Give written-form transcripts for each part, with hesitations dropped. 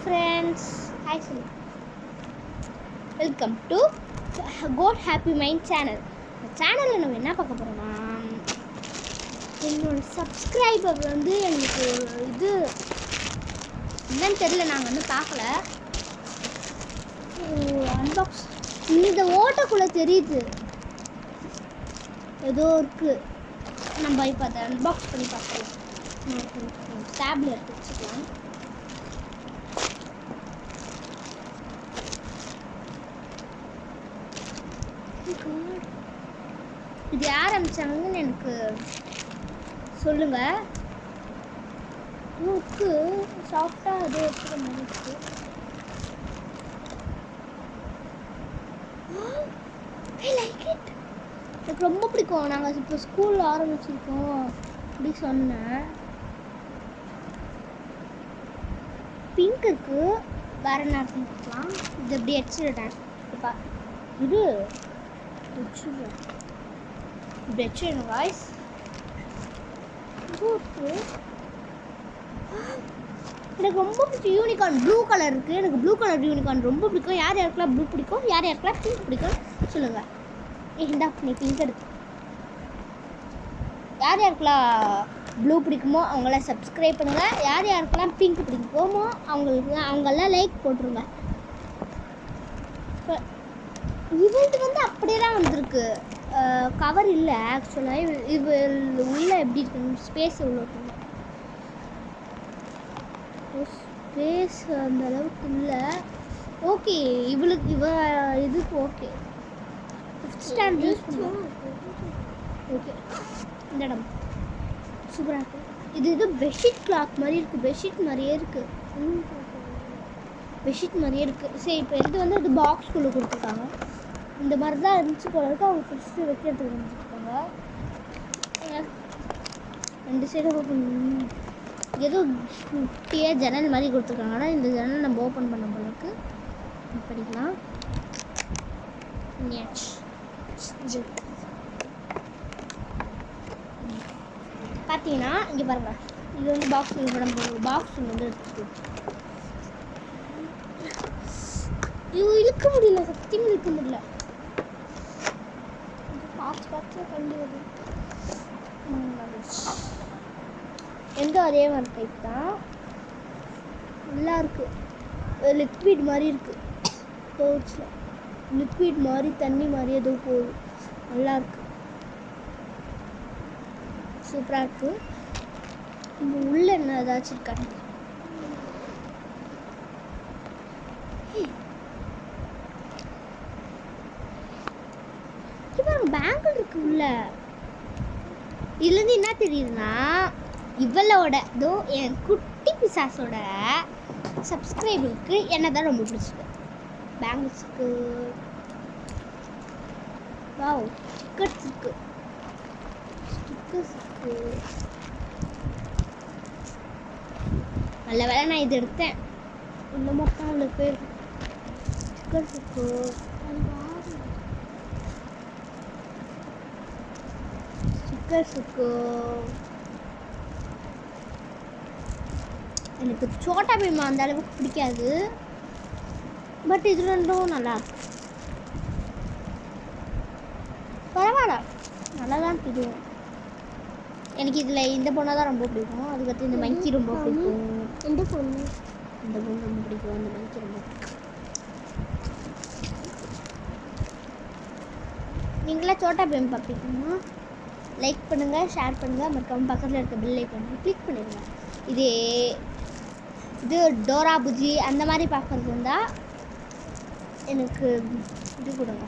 friends. Hi சொல்லு. Welcome to God Happy Mind channel. இந்த சேனலில் நம்ம என்ன பார்க்க போகிறோம்னா, என்னோட சப்ஸ்கிரைபர் வந்து எனக்கு இது என்னன்னு தெரியல, நாங்கள் வந்து பார்க்கல. அன்பாக்ஸ் இந்த ஓட்டக்குள்ளே தெரியுது ஏதோ இருக்குது. நம்ம இப்போ அதை அன்பாக்ஸ் பண்ணி பார்க்கலாம். டேப்ல எடுத்து வச்சுக்கலாம். இது யார் அனுப்பிச்சாங்கன்னு எனக்கு சொல்லுங்க. இருக்கு சாஃப்டாக அது இருக்கிற மாதிரி இருக்கு. I like it. எனக்கு ரொம்ப பிடிக்கும். நாங்கள் இப்போ ஸ்கூலில் ஆரம்பிச்சிருக்கோம் அப்படி சொன்னேன். பிங்க் இருக்கு, வேற என்ன பார்க்கலாம். இது எப்படி அடிச்சிடுறேன் இப்போ இது வச்சுடுறேன். இப்படி வச்சிடணும் வாய்ஸ். எனக்கு ரொம்ப பிடிக்கும் யூனிகார்ன். ப்ளூ கலர் இருக்குது. எனக்கு ப்ளூ கலர் யூனிகார்ன் ரொம்ப பிடிக்கும். யார் யாருக்கெல்லாம் ப்ளூ பிடிக்கும், யார் யாருக்கெல்லாம் பிங்க் பிடிக்கும் சொல்லுங்கள். இந்தா நீ பிங்க் எடுத்து. யார் யாருக்கெல்லாம் ப்ளூ பிடிக்குமோ அவங்களாம் சப்ஸ்கிரைப் பண்ணுங்கள். யார் யாருக்கெல்லாம் பிங்க் பிடிக்குமோ அவங்கெல்லாம் லைக் போட்டுருங்க. இவளுக்கு வந்து அப்படியே தான் வந்திருக்கு. கவர் இல்லை ஆக்சுவலாக. இது உள்ள எப்படி இருக்கு, ஸ்பேஸ் எவ்வளோ இருக்குங்க. ஸ்பேஸ் அந்த அளவுக்கு இல்லை. ஓகே, இவளுக்கு இதுக்கு ஓகே. ஃபிஃப்த் ஸ்டாண்டர்ட் யூஸ் பண்ணுவோம். ஓகே, இந்த இடம் சூப்பராக இருக்குது. இது பெட்ஷீட் கிளாத் மாதிரி இருக்குது. பெட்ஷீட் மாதிரியே இருக்குது. பெட்ஷீட் மாதிரியே இருக்குது. சரி, இப்போ இது வந்து அது பாக்ஸ்குள்ளே கொடுத்துருக்காங்க. இந்த மாதிரி தான் இருந்துச்சு போல இருக்கு. அவங்க ஃபஸ்ட்டு வைக்கிறதுக்கு வந்துருக்காங்க. ரெண்டு சைடும் ஓப்பன் ஏதோ குட்டியாக ஜன்னல் மாதிரி கொடுத்துருக்காங்க. ஆனால் இந்த ஜன்னல் நம்ம ஓப்பன் பண்ண போல இருக்கு. படிக்கலாம். பார்த்தீங்கன்னா இங்கே பாருங்க, இது வந்து பாக்ஸ் படம் போடுறது. பாக்ஸ் வந்து எடுத்துட்டு இது இழுக்க முடியல, சத்தியமாக இழுக்க முடியல. பார்த்து கண்டு வருது. எந்த அதே மாதிரி டைப் தான். நல்லா இருக்குது. லிக்விட் மாதிரி இருக்குது. பவுச்சில் லிக்விட் மாதிரி தண்ணி மாதிரி ஏதோ போகுது. நல்லா இருக்கு, சூப்பராக இருக்குது. இந்த உள்ள என்ன ஏதாச்சும் இருக்காங்க. பேங்கிள் இருக்கு உள்ள. இதுலேருந்து என்ன தெரியுதுன்னா, இவளோட இதோ என் குட்டி பிசாசோட சப்ஸ்கிரைபருக்கு என்ன தான் ரொம்ப பிடிச்சிருக்கு. பேங்கிள்ஸ் இருக்கு, வாவ், ஸ்டிக்கர்ஸ் இருக்கு, நல்ல வேலை நான் இது எடுத்தேன். இந்த மட்டும் அவ்வளோ பேர் ஸ்டிக்கர்ஸ் இருக்கு. எனக்கு சோட்டா பீமா அந்த அளவுக்கு பிடிக்காது. பட் இது ரெண்டும் நல்லா இருக்கு. பரவாயில்ல, நல்லா தான் தெரியும். எனக்கு இதில் இந்த பொண்ணை தான் ரொம்ப பிடிக்கும். அதுக்கடுத்து இந்த மங்கி ரொம்ப பிடிக்கும். இந்த பொண்ணு ரொம்ப பிடிக்கும். இந்த மங்கி ரொம்ப பிடிக்கும். நீங்களாம் சோட்டா பீம் பார்ப்பீங்கன்னா லைக் பண்ணுங்கள், ஷேர் பண்ணுங்கள், மறக்காம பக்கத்தில் இருக்க பெல் ஐக்கான் கிளிக் பண்ணிடுங்க. இது டோரா புஜி அந்த மாதிரி பார்க்குறது இருந்தால் எனக்கு இது கொடுங்க.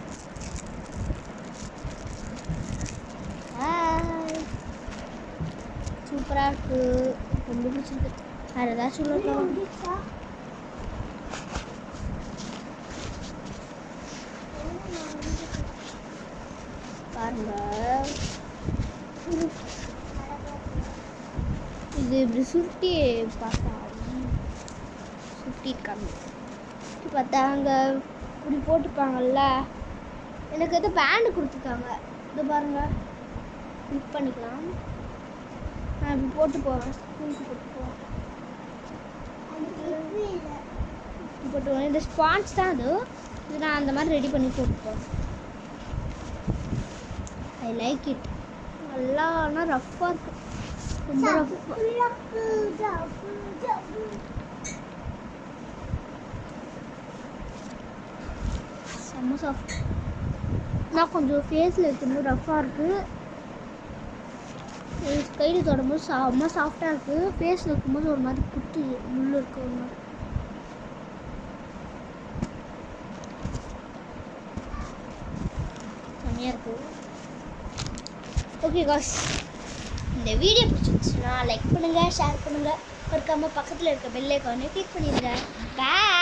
சூப்பராக இருக்குது, ரொம்ப பிடிச்சிருக்கு. வேறு ஏதாச்சும் சொல்லலாம் பாருங்க. இது இப்படி சுருட்டி பார்த்தா சுட்டிருக்காங்க. பார்த்தா அங்கே இப்படி போட்டிருக்காங்கல்ல. எனக்கு எது பேண்டு கொடுத்துருக்காங்க. இது பாருங்க, கிளிக் பண்ணிக்கலாம். நான் இப்படி போட்டு போவேன், ஸ்கூலுக்கு போட்டு போவேன். போட்டுருவேன். இந்த ஸ்பான்ஸ் தான் அது. இது நான் அந்த மாதிரி ரெடி பண்ணி போட்டுப்பேன். I like it. நல்லா ஆனால் ரஃப்பாக இருக்கும். ரொம்ப ரஃப்பாக. செம்ம சாஃப்ட். நான் கொஞ்சம் ஃபேஸில் வைக்கும்போது ரஃப்பாக இருக்குது. கையில் தொடும்போது செம்ம சாஃப்டாக இருக்குது. ஃபேஸில் வைக்கும்போது ஒரு மாதிரி குத்து முள் இருக்குது ஒரு மாதிரி. செம்மையாக இருக்குது. ஓகே காய்ஸ், இந்த வீடியோ பிடிச்சிருந்துச்சுன்னா லைக் பண்ணுங்கள், ஷேர் பண்ணுங்கள். மறக்காமல் பக்கத்தில் இருக்க பெல் ஐகானை கிளிக் பண்ணிடுங்க. பாய்.